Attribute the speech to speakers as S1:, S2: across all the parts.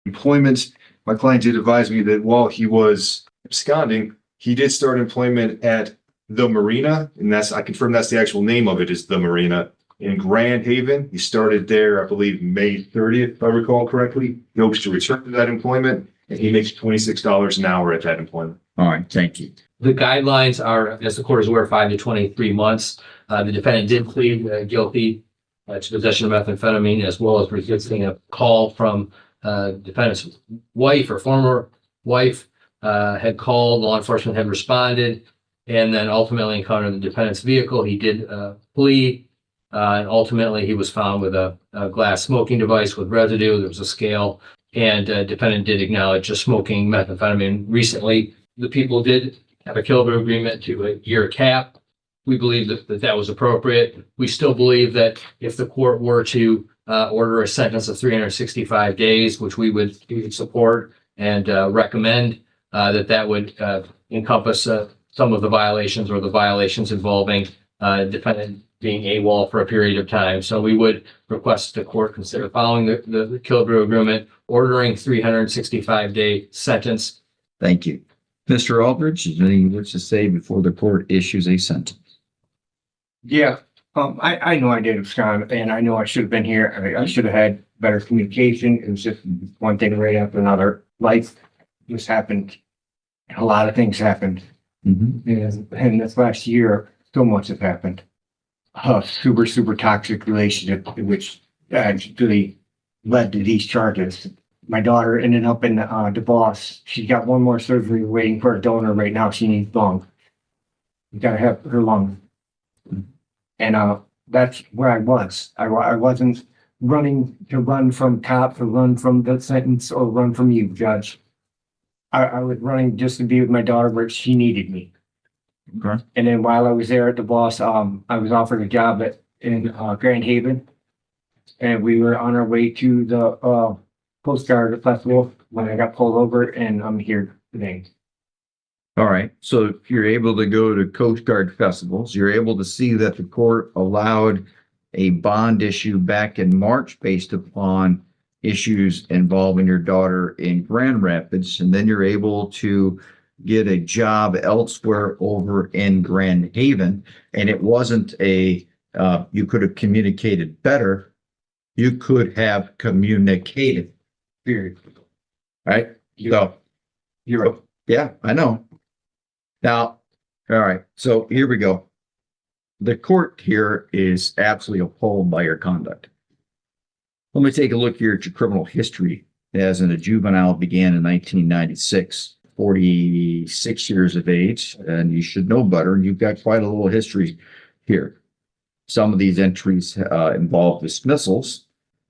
S1: employment. My client did advise me that while he was absconding, he did start employment at the Marina, and I confirm that's the actual name of it, is the Marina in Grand Haven. He started there, I believe, May 30th, if I recall correctly. He hopes to return to that employment, and he makes $26 an hour at that employment.
S2: All right, thank you.
S3: The guidelines are, as the court is aware, 5 to 23 months. The defendant did plead guilty to possession of methamphetamine, as well as resisting a call from defendant's wife or former wife. Had called, law enforcement had responded, and then ultimately encountered the defendant's vehicle. He did plead, and ultimately he was found with a glass smoking device with residue. There was a scale, and defendant did acknowledge just smoking methamphetamine recently. The people did have a kilogram agreement to a year cap. We believe that was appropriate. We still believe that if the court were to order a sentence of 365 days, which we would support and recommend, that would encompass some of the violations or the violations involving defendant being AWOL for a period of time. So we would request the court consider following the Kilbrew agreement, ordering 365-day sentence.
S2: Thank you. Mr. Aldridge, is there anything you wish to say before the court issues a sentence?
S4: Yeah, I know I did abscond, and I know I should have been here. I should have had better communication. It was just one thing right after another. Life just happened. A lot of things happened. And this last year, so much has happened. Super toxic relationship, which actually led to these charges. My daughter ended up in DeVos. She got one more surgery waiting for a donor right now. She needs lung. You gotta have her lung. And that's where I was. I wasn't running to run from cops or run from the sentence or run from you, Judge. I was running just to be with my daughter where she needed me.
S2: Okay.
S4: And then while I was there at DeVos, I was offered a job in Grand Haven. And we were on our way to the Coast Guard Festival when I got pulled over, and I'm here today.
S2: All right. So if you're able to go to Coast Guard festivals, you're able to see that the court allowed a bond issue back in March based upon issues involving your daughter in Grand Rapids, and then you're able to get a job elsewhere over in Grand Haven, and it wasn't you could have communicated better. You could have communicated.
S4: Period.
S2: Right?
S4: You're right.
S2: Yeah, I know. Now, all right, so here we go. The court here is absolutely appalled by your conduct. Let me take a look here at your criminal history. As a juvenile, began in 1996, 46 years of age, and you should know better. You've got quite a little history here. Some of these entries involve dismissals.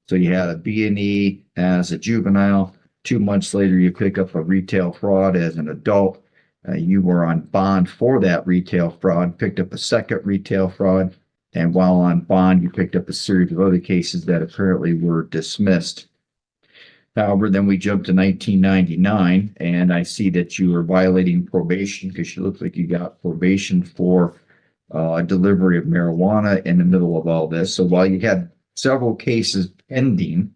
S2: So you had a B&E as a juvenile. 2 months later, you pick up a retail fraud as an adult. You were on bond for that retail fraud, picked up a second retail fraud, and while on bond, you picked up a series of other cases that apparently were dismissed. However, then we jump to 1999, and I see that you were violating probation because you look like you got probation for delivery of marijuana in the middle of all this. So while you had several cases pending,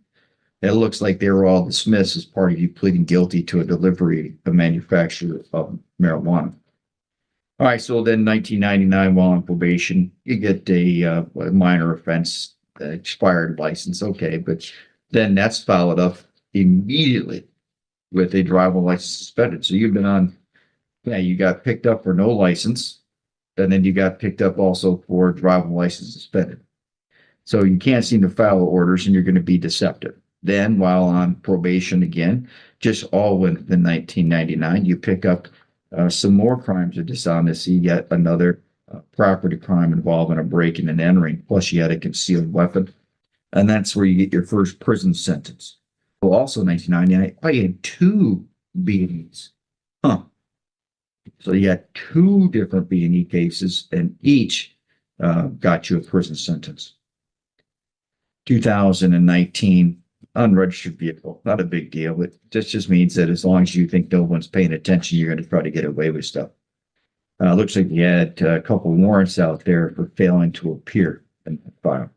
S2: it looks like they were all dismissed as part of you pleading guilty to a delivery of manufacture of marijuana. All right, so then 1999, while on probation, you get a minor offense, expired license. Okay, but then that's followed up immediately with a driver license suspended. So you've been on, you got picked up for no license, and then you got picked up also for driver license suspended. So you can't seem to file orders, and you're going to be deceptive. Then, while on probation again, just all within 1999, you pick up some more crimes of dishonesty, yet another property crime involving a breaking and entering, plus you had a concealed weapon. And that's where you get your first prison sentence. Well, also 1999, you had 2 B&Es. So you had 2 different B&E cases, and each got you a prison sentence. 2019, unregistered vehicle, not a big deal. But this just means that as long as you think no one's paying attention, you're going to try to get away with stuff. Looks like you had a couple warrants out there for failing to appear in the file.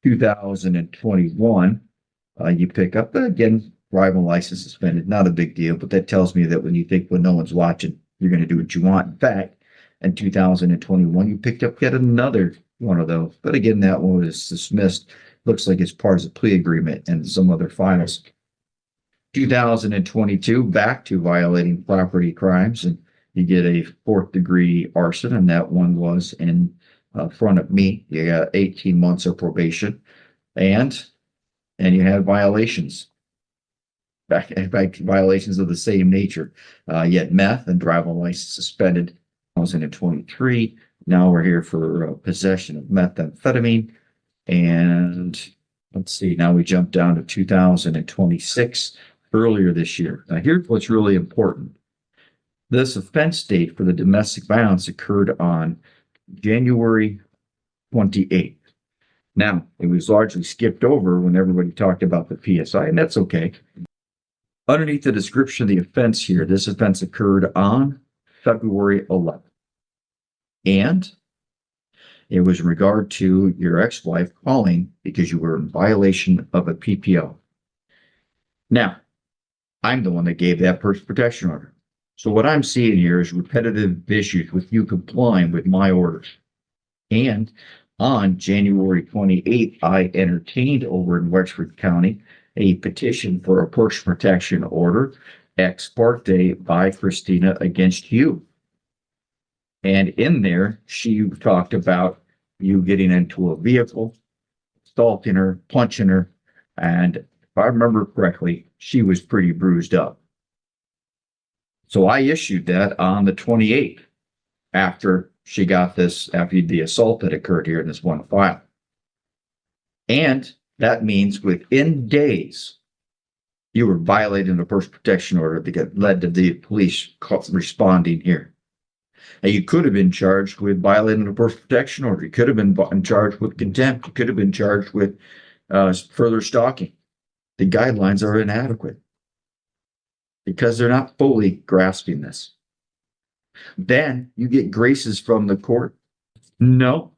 S2: 2021, you pick up, again, driving license suspended. Not a big deal, but that tells me that when you think when no one's watching, you're going to do what you want. In fact, in 2021, you picked up yet another one of those. But again, that one was dismissed. Looks like it's part of the plea agreement and some other files. 2022, back to violating property crimes, and you get a 4th degree arson, and that one was in front of me. You got 18 months of probation, and you had violations. Back violations of the same nature. Yet meth and driving license suspended. 2023. Now we're here for possession of methamphetamine, and let's see. Now we jump down to 2026. Earlier this year. Now, here's what's really important. This offense date for the domestic violence occurred on January 28th. Now, it was largely skipped over when everybody talked about the PSI, and that's okay. Underneath the description of the offense here, this offense occurred on February 11th. And it was in regard to your ex-wife calling because you were in violation of a PPO. Now, I'm the one that gave that personal protection order. So what I'm seeing here is repetitive issues with you complying with my orders. And on January 28th, I entertained over in Wexford County a petition for a personal protection order ex parte by Christina against you. And in there, she talked about you getting into a vehicle, assaulting her, punching her, and if I remember correctly, she was pretty bruised up. So I issued that on the 28th after she got this, after the assault that occurred here in this one file. And that means within days, you were violating a personal protection order that led to the police responding here. And you could have been charged with violating a personal protection order. You could have been charged with contempt. You could have been charged with further stalking. The guidelines are inadequate because they're not fully grasping this. Then you get graces from the court. No,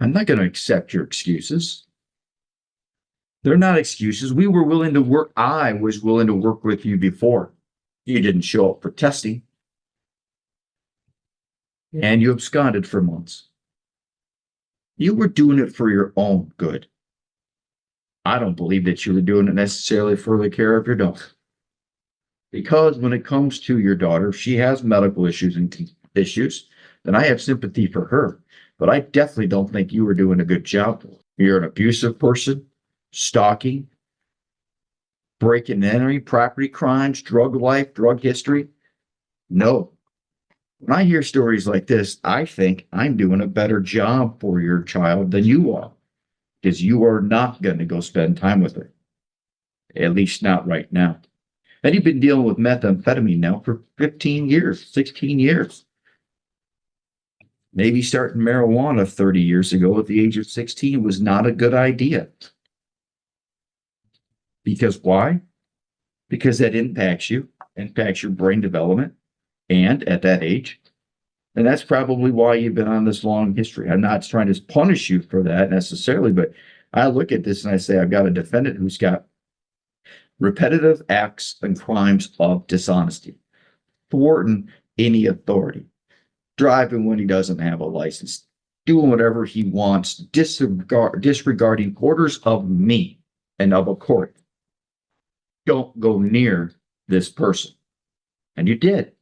S2: I'm not going to accept your excuses. They're not excuses. We were willing to work. I was willing to work with you before. You didn't show up for testing. And you absconded for months. You were doing it for your own good. I don't believe that you were doing it necessarily for the care of your daughter. Because when it comes to your daughter, if she has medical issues and issues, then I have sympathy for her. But I definitely don't think you were doing a good job. You're an abusive person, stalking, breaking and entering, property crimes, drug life, drug history. No. When I hear stories like this, I think I'm doing a better job for your child than you are. Because you are not going to go spend time with her. At least not right now. And you've been dealing with methamphetamine now for 15 years, 16 years. Maybe starting marijuana 30 years ago at the age of 16 was not a good idea. Because why? Because that impacts you, impacts your brain development, and at that age. And that's probably why you've been on this long history. I'm not trying to punish you for that necessarily, but I look at this and I say, I've got a defendant who's got repetitive acts and crimes of dishonesty, thwarting any authority, driving when he doesn't have a license, doing whatever he wants, disregarding orders of me and of a court. Don't go near this person. And you did.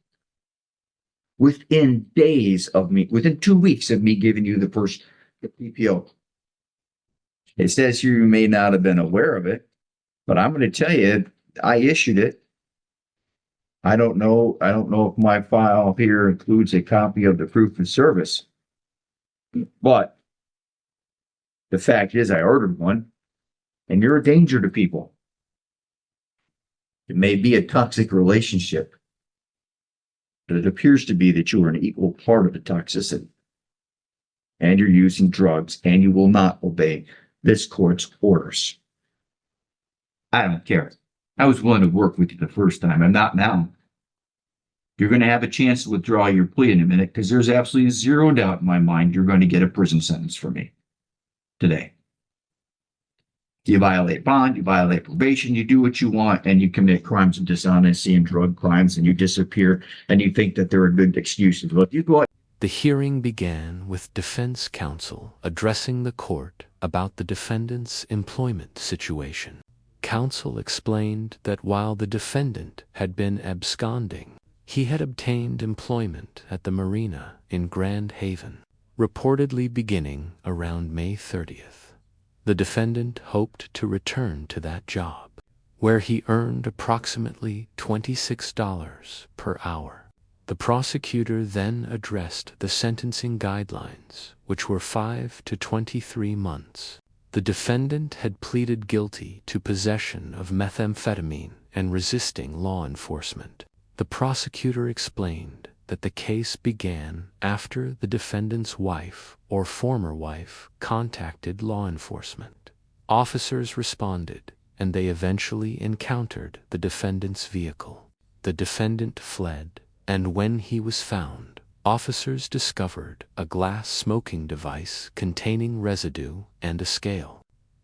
S2: Within days of me, within 2 weeks of me giving you the first PPO. It says here you may not have been aware of it, but I'm going to tell you, I issued it. I don't know if my file here includes a copy of the proof of service, but the fact is I ordered one, and you're a danger to people. It may be a toxic relationship, but it appears to be that you are an equal part of the toxicity. And you're using drugs, and you will not obey this court's orders. I don't care. I was willing to work with you the first time. I'm not now. You're going to have a chance to withdraw your plea in a minute because there's absolutely zero doubt in my mind you're going to get a prison sentence from me today. You violate bond, you violate probation, you do what you want, and you commit crimes of dishonesty and drug crimes, and you disappear, and you think that there are good excuses. Well, if you go out.
S5: The hearing began with defense counsel addressing the court about the defendant's employment situation. Counsel explained that while the defendant had been absconding, he had obtained employment at the marina in Grand Haven, reportedly beginning around May 30th. The defendant hoped to return to that job, where he earned approximately $26 per hour. The prosecutor then addressed the sentencing guidelines, which were 5 to 23 months. The defendant had pleaded guilty to possession of methamphetamine and resisting law enforcement. The prosecutor explained that the case began after the defendant's wife or former wife contacted law enforcement. Officers responded, and they eventually encountered the defendant's vehicle. The defendant fled, and when he was found, officers discovered a glass smoking device containing residue and a scale.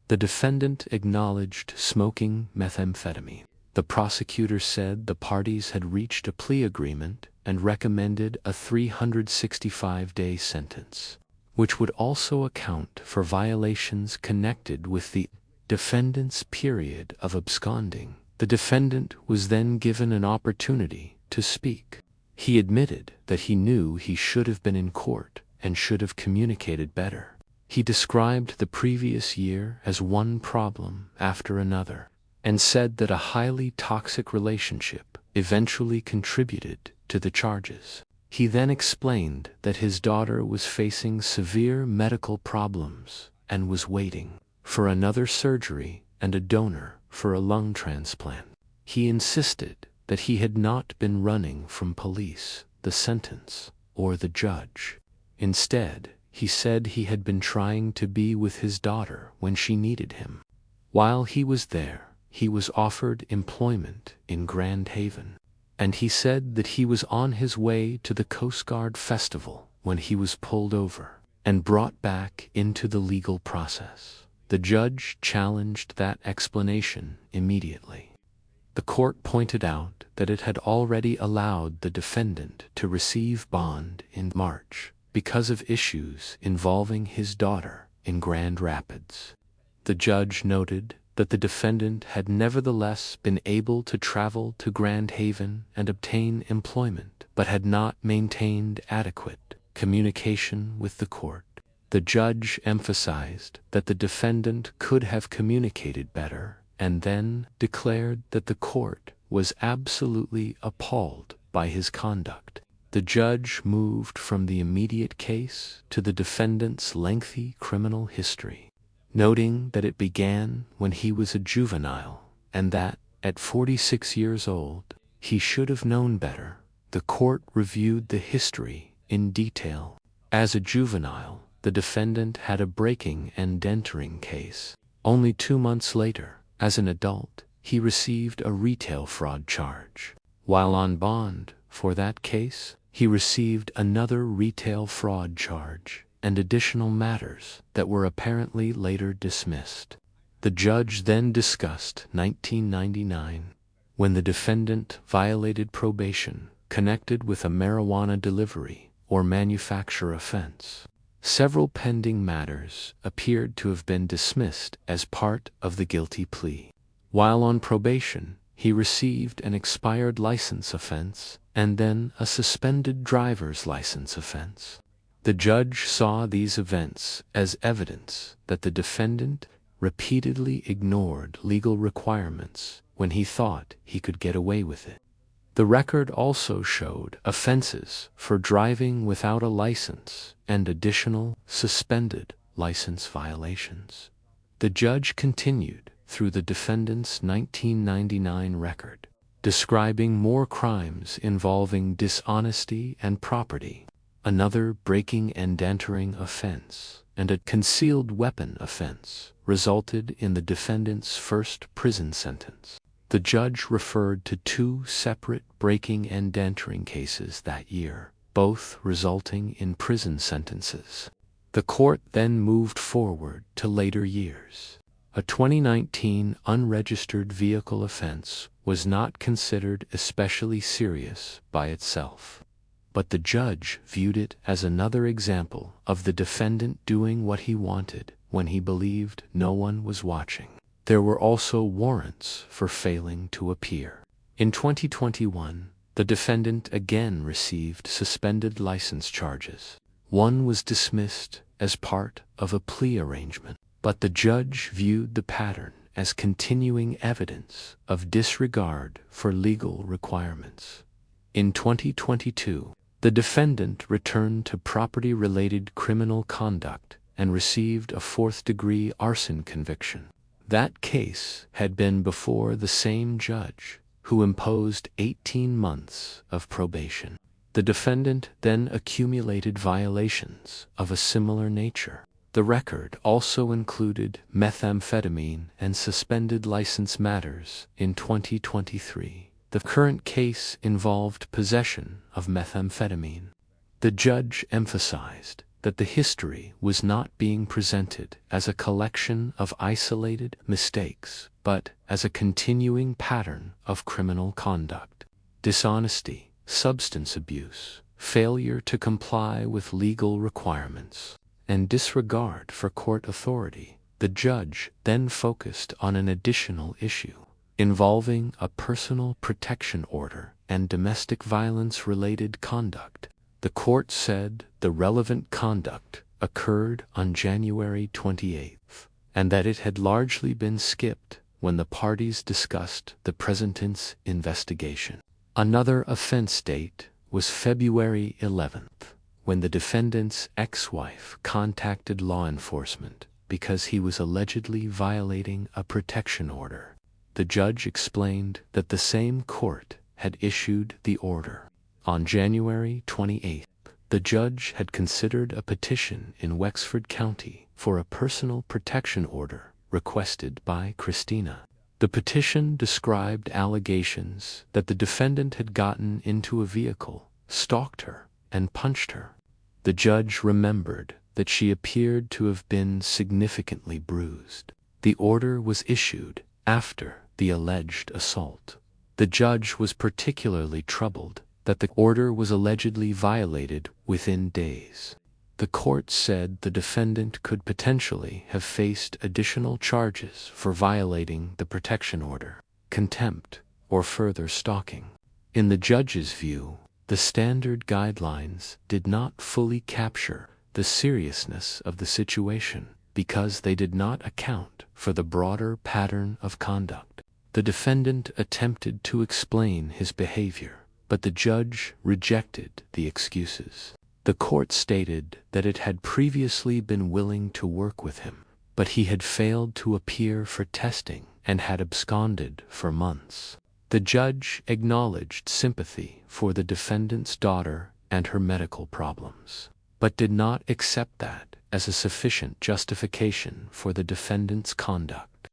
S5: The defendant acknowledged smoking methamphetamine. The prosecutor said the parties had reached a plea agreement and recommended a 365-day sentence, which would also account for violations connected with the defendant's period of absconding. The defendant was then given an opportunity to speak. He admitted that he knew he should have been in court and should have communicated better. He described the previous year as one problem after another, and said that a highly toxic relationship eventually contributed to the charges. He then explained that his daughter was facing severe medical problems and was waiting for another surgery and a donor for a lung transplant. He insisted that he had not been running from police, the sentence, or the judge. Instead, he said he had been trying to be with his daughter when she needed him. While he was there, he was offered employment in Grand Haven, and he said that he was on his way to the Coast Guard Festival when he was pulled over and brought back into the legal process. The judge challenged that explanation immediately. The court pointed out that it had already allowed the defendant to receive bond in March because of issues involving his daughter in Grand Rapids. The judge noted that the defendant had nevertheless been able to travel to Grand Haven and obtain employment, but had not maintained adequate communication with the court. The judge emphasized that the defendant could have communicated better and then declared that the court was absolutely appalled by his conduct. The judge moved from the immediate case to the defendant's lengthy criminal history, noting that it began when he was a juvenile and that, at 46 years old, he should have known better. The court reviewed the history in detail. As a juvenile, the defendant had a breaking and entering case. Only 2 months later, as an adult, he received a retail fraud charge. While on bond for that case, he received another retail fraud charge and additional matters that were apparently later dismissed. The judge then discussed 1999, when the defendant violated probation connected with a marijuana delivery or manufacture offense. Several pending matters appeared to have been dismissed as part of the guilty plea. While on probation, he received an expired license offense and then a suspended driver's license offense. The judge saw these events as evidence that the defendant repeatedly ignored legal requirements when he thought he could get away with it. The record also showed offenses for driving without a license and additional suspended license violations. The judge continued through the defendant's 1999 record, describing more crimes involving dishonesty and property, another breaking and entering offense, and a concealed weapon offense resulted in the defendant's first prison sentence. The judge referred to 2 separate breaking and entering cases that year, both resulting in prison sentences. The court then moved forward to later years. A 2019 unregistered vehicle offense was not considered especially serious by itself, but the judge viewed it as another example of the defendant doing what he wanted when he believed no one was watching. There were also warrants for failing to appear. In 2021, the defendant again received suspended license charges. One was dismissed as part of a plea arrangement, but the judge viewed the pattern as continuing evidence of disregard for legal requirements. In 2022, the defendant returned to property-related criminal conduct and received a fourth-degree arson conviction. That case had been before the same judge, who imposed 18 months of probation. The defendant then accumulated violations of a similar nature. The record also included methamphetamine and suspended license matters in 2023. The current case involved possession of methamphetamine. The judge emphasized that the history was not being presented as a collection of isolated mistakes, but as a continuing pattern of criminal conduct. Dishonesty, substance abuse, failure to comply with legal requirements, and disregard for court authority. The judge then focused on an additional issue involving a personal protection order and domestic violence-related conduct. The court said the relevant conduct occurred on January 28th, and that it had largely been skipped when the parties discussed the president's investigation. Another offense date was February 11th, when the defendant's ex-wife contacted law enforcement because he was allegedly violating a protection order. The judge explained that the same court had issued the order. On January 28th, the judge had considered a petition in Wexford County for a personal protection order requested by Christina. The petition described allegations that the defendant had gotten into a vehicle, stalked her, and punched her. The judge remembered that she appeared to have been significantly bruised. The order was issued after the alleged assault. The judge was particularly troubled that the order was allegedly violated within days. The court said the defendant could potentially have faced additional charges for violating the protection order, contempt, or further stalking. In the judge's view, the standard guidelines did not fully capture the seriousness of the situation because they did not account for the broader pattern of conduct. The defendant attempted to explain his behavior, but the judge rejected the excuses. The court stated that it had previously been willing to work with him, but he had failed to appear for testing and had absconded for months. The judge acknowledged sympathy for the defendant's daughter and her medical problems, but did not accept that as a sufficient justification for the defendant's conduct.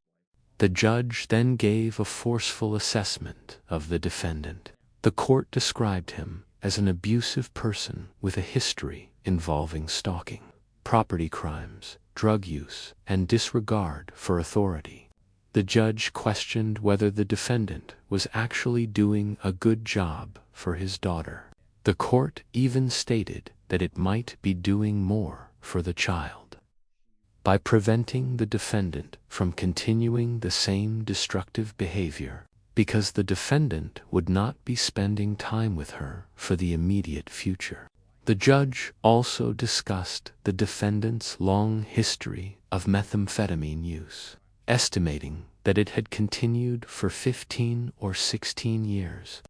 S5: The judge then gave a forceful assessment of the defendant. The court described him as an abusive person with a history involving stalking, property crimes, drug use, and disregard for authority. The judge questioned whether the defendant was actually doing a good job for his daughter. The court even stated that it might be doing more for the child. By preventing the defendant from continuing the same destructive behavior, because the defendant would not be spending time with her for the immediate future. The judge also discussed the defendant's long history of methamphetamine use, estimating that it had continued for 15 or 16 years.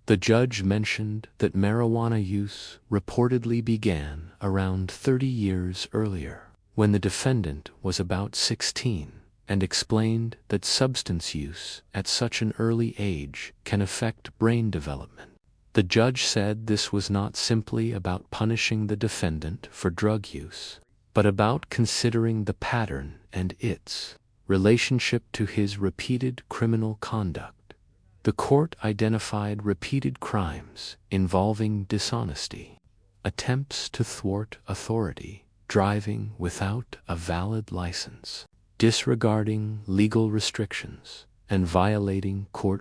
S5: The judge mentioned that marijuana use reportedly began around 30 years earlier, when the defendant was about 16, and explained that substance use at such an early age can affect brain development. The judge said this was not simply about punishing the defendant for drug use, but about considering the pattern and its relationship to his repeated criminal conduct. The court identified repeated crimes involving dishonesty, attempts to thwart authority, driving without a valid license, disregarding legal restrictions and violating court